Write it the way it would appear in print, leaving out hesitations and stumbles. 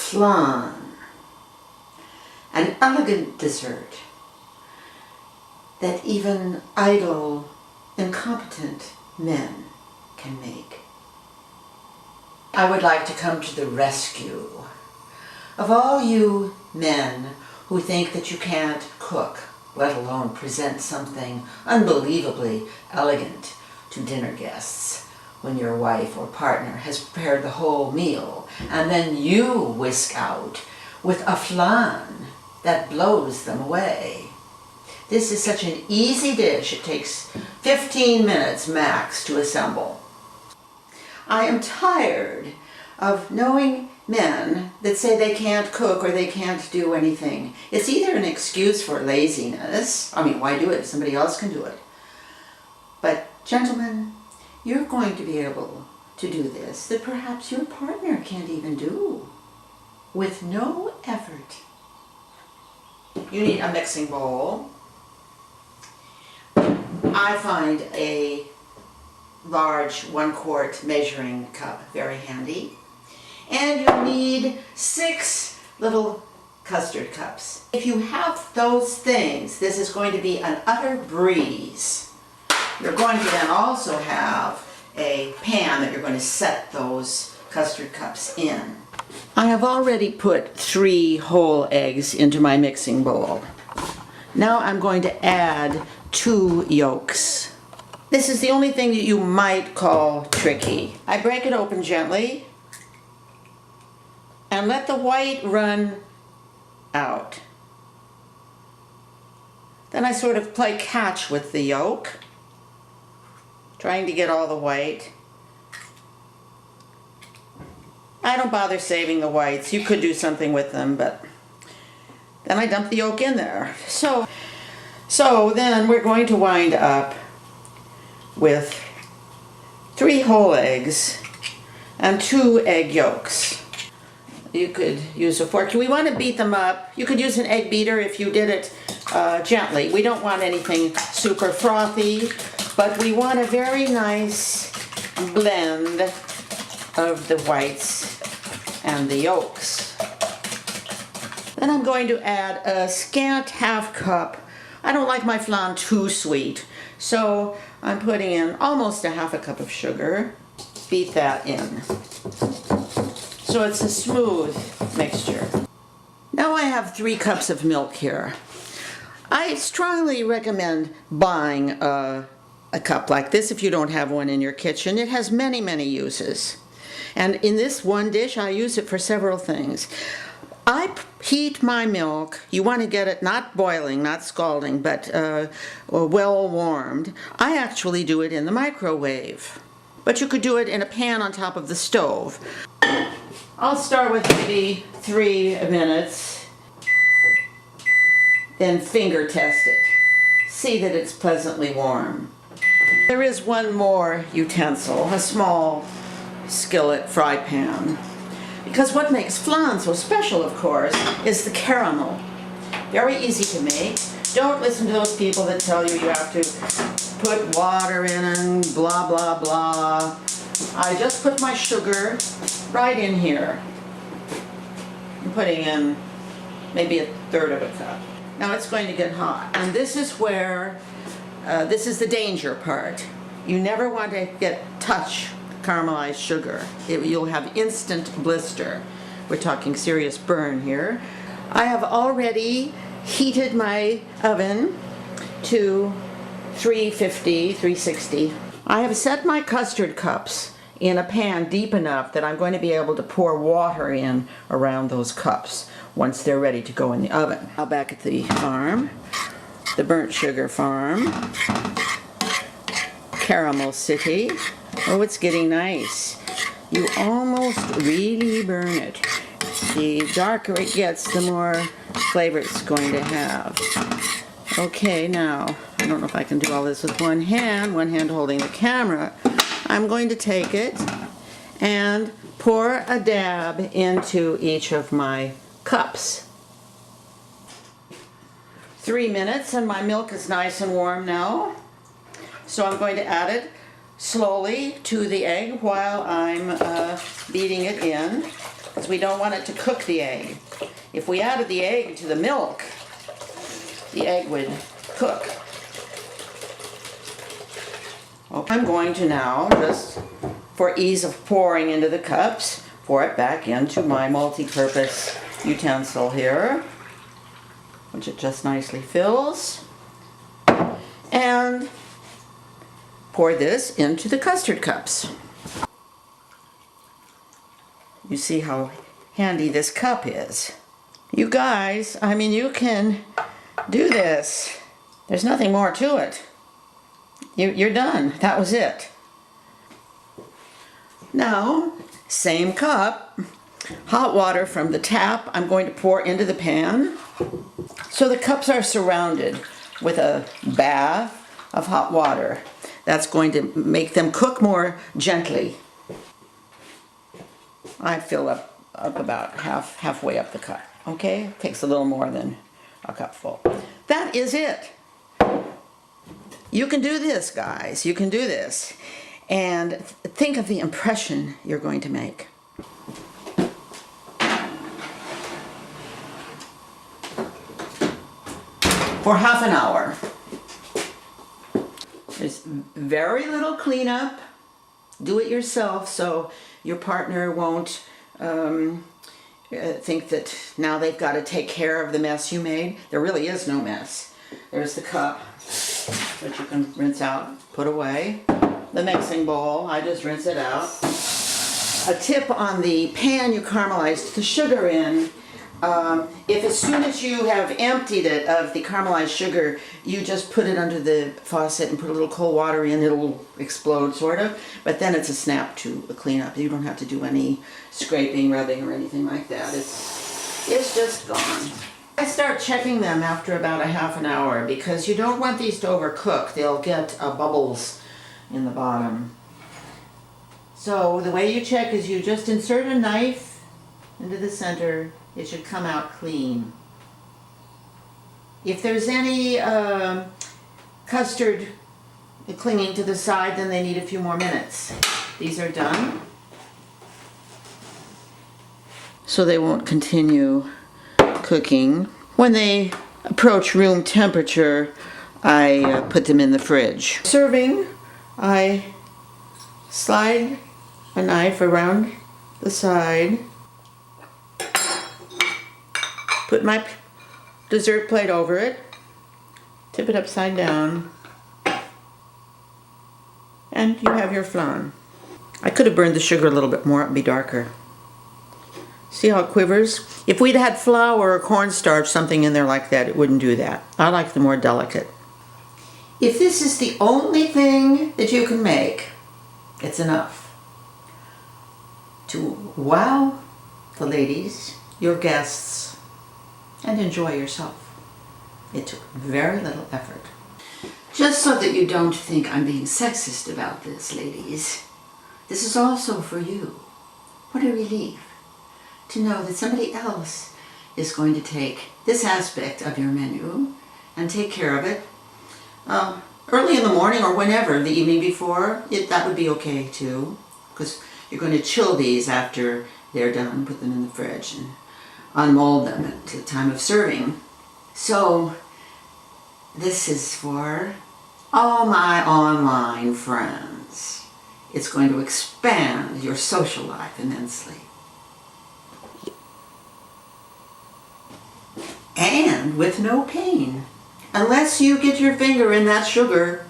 Flan, an elegant dessert that even idle, incompetent men can make. I would like to come to the rescue of all you men who think that you can't cook, let alone present something unbelievably elegant to dinner guests when your wife or partner has prepared the whole meal, and then you whisk out with a flan that blows them away. This is such an easy dish, it takes 15 minutes max to assemble. I am tired of knowing men that say they can't cook or they can't do anything. It's either an excuse for laziness, I mean, why do it if somebody else can do it? But gentlemen, you're going to be able to do this that perhaps your partner can't even do with no effort. You need a mixing bowl. I find a large 1-quart measuring cup very handy. And you need 6 little custard cups. If you have those things, this is going to be an utter breeze. You're going to then also have a pan that you're going to set those custard cups in. I have already put 3 whole eggs into my mixing bowl. Now I'm going to add 2 yolks. This is the only thing that you might call tricky. I break it open gently and let the white run out. Then I sort of play catch with the yolk, trying to get all the white. I don't bother saving the whites. You could do something with them, but then I dump the yolk in there. So then we're going to wind up with 3 whole eggs and 2 egg yolks. You could use a fork. We want to beat them up. You could use an egg beater if you did it gently. We don't want anything super frothy, but we want a very nice blend of the whites and the yolks. Then I'm going to add a scant ½ cup. I don't like my flan too sweet, so I'm putting in almost a ½ cup of sugar. Beat that in, so it's a smooth mixture. Now I have 3 cups of milk here. I strongly recommend buying a cup like this if you don't have one in your kitchen. It has many, many uses. And in this one dish, I use it for several things. I heat my milk. You want to get it not boiling, not scalding, but well warmed. I actually do it in the microwave. But you could do it in a pan on top of the stove. I'll start with maybe 3 minutes, then finger test it. See that it's pleasantly warm. There is one more utensil, a small skillet fry pan. Because what makes flan so special, of course, is the caramel. Very easy to make. Don't listen to those people that tell you you have to put water in and blah, blah, blah. I just put my sugar right in here. I'm putting in maybe 1/3 of a cup. Now it's going to get hot. And this is where, this is the danger part. You never want to touch caramelized sugar. You'll have instant blister. We're talking serious burn here. I have already heated my oven to 350, 360. I have set my custard cups in a pan deep enough that I'm going to be able to pour water in around those cups once they're ready to go in the oven. Now back at the farm, the burnt sugar farm, Caramel City. Oh, it's getting nice. You almost really burn it. The darker it gets, the more flavor it's going to have. Okay, now, I don't know if I can do all this with one hand holding the camera. I'm going to take it and pour a dab into each of my cups. 3 minutes and my milk is nice and warm now. So I'm going to add it slowly to the egg while I'm beating it in. because we don't want it to cook the egg. If we added the egg to the milk, the egg would cook. Okay. I'm going to now, just for ease of pouring into the cups, pour it back into my multi-purpose utensil here, which it just nicely fills. And pour this into the custard cups. You see how handy this cup is. You guys, I mean, you can do this. There's nothing more to it. You're done. That was it. Now, same cup, hot water from the tap, I'm going to pour into the pan. So the cups are surrounded with a bath of hot water. That's going to make them cook more gently. I fill up about halfway up the cup. Okay? Takes a little more than a cup full. That is it. You can do this, guys. You can do this. And think of the impression you're going to make. For half an hour. There's very little cleanup. Do it yourself so your partner won't think that now they've got to take care of the mess you made. There really is no mess. There's the cup, which you can rinse out, put away. The mixing bowl, I just rinse it out. A tip on the pan you caramelized the sugar in. If as soon as you have emptied it of the caramelized sugar, you just put it under the faucet and put a little cold water in, it'll explode sort of. But then it's a snap to clean up. You don't have to do any scraping, rubbing, or anything like that. It's just gone. I start checking them after about a half an hour because you don't want these to overcook. They'll get bubbles in the bottom. So the way you check is you just insert a knife into the center. It should come out clean. If there's any custard clinging to the side, then they need a few more minutes. These are done. So they won't continue cooking. When they approach room temperature, I put them in the fridge. Serving, I slide a knife around the side, put my dessert plate over it, tip it upside down, and you have your flan. I could have burned the sugar a little bit more, it would be darker. See how it quivers? If we'd had flour or cornstarch, something in there like that, it wouldn't do that. I like the more delicate. If this is the only thing that you can make, it's enough to wow the ladies, your guests, and enjoy yourself. It took very little effort. Just so that you don't think I'm being sexist about this, ladies, this is also for you. What a relief to know that somebody else is going to take this aspect of your menu and take care of it early in the morning or whenever, the evening before. That would be okay too, because you're going to chill these after they're done, put them in the fridge and unmold them at the time of serving. So this is for all my online friends. It's going to expand your social life immensely. And with no pain. Unless you get your finger in that sugar,